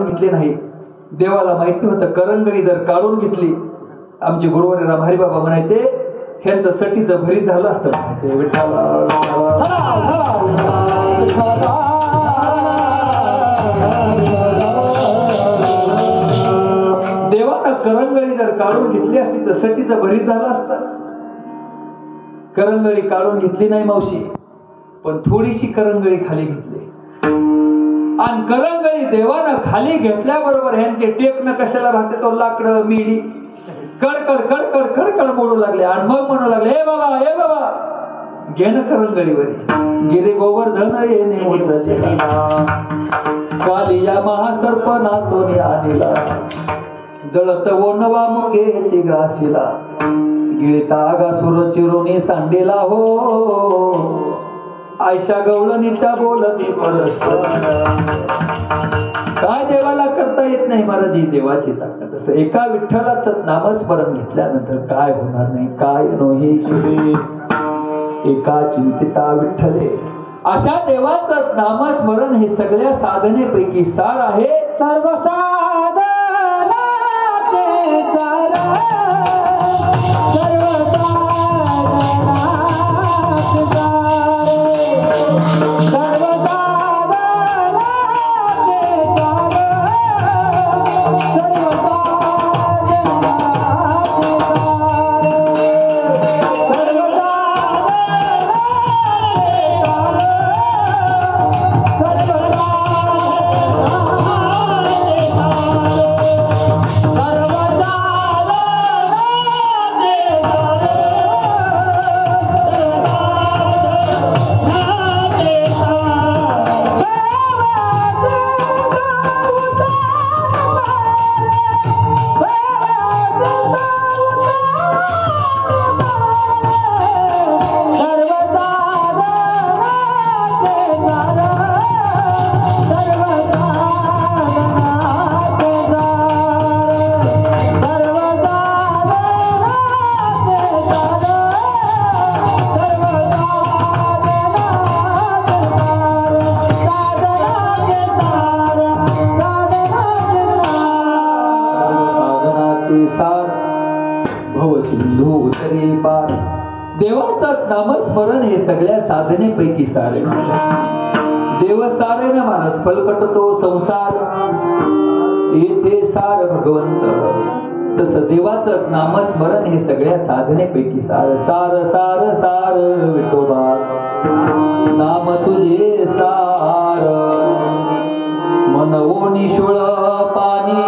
काढून घेतले नाही. देवाला माहिती होतं करंगळी जर काढून घेतली, आमचे गुरुवारी रामहरी बाबा म्हणायचे ह्यांचं सटीचं भरीत झालं असतं म्हणायचे. विठ्ठला देवाला करंगळी जर काढून घेतली असती तर सटीचं भरीत झालं असतं. करंगळी काढून घेतली नाही मावशी, पण थोडीशी करंगळी खाली घेतली. आणि करंगळी देवानं खाली घेतल्याबरोबर ह्यांचे टेकणं कशाला राहते, तो लाकडं मिडी कडकड कडकड कडकड मोडू लागले. आणि मग म्हणू लागले हे बाबा घेणं करंगळीवर गिरे गोवर्धन येणे कालिया महासर्प नातोनी आणला जळत वनवा मुगेची ग्रासीला गिळता आगासुर चिरोनी सांडेला हो आयशा गवळणीच्या बोलती परस्पर. काय देवाला करता येत नाही महाराज, ही देवाची ताकद. असं एका विठ्ठलाचं नामस्मरण घेतल्यानंतर काय होणार नाही, काय नोही एका चिंतिता विठ्ठले. अशा देवाचं नामस्मरण हे सगळ्या साधनेपैकी सार आहे. सर्व साधनाचे सार देवाचं नामस्मरण हे सगळ्या साधनेपैकी सारे. देव सारे न महाराज फलकटतो संसार येथे सार भगवंत. तसं देवाचं नामस्मरण हे सगळ्या साधनेपैकी सार. सार सार सार विठोबा नाम तुझे सार मन ओनी शुळ पाणी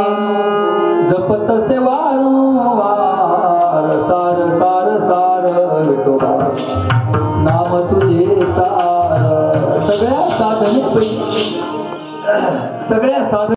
जपत से वारंवार. सार सार सार विठोबा नाम तुझे सार. सगळ्या साधनेपैकी सगळ्या साधने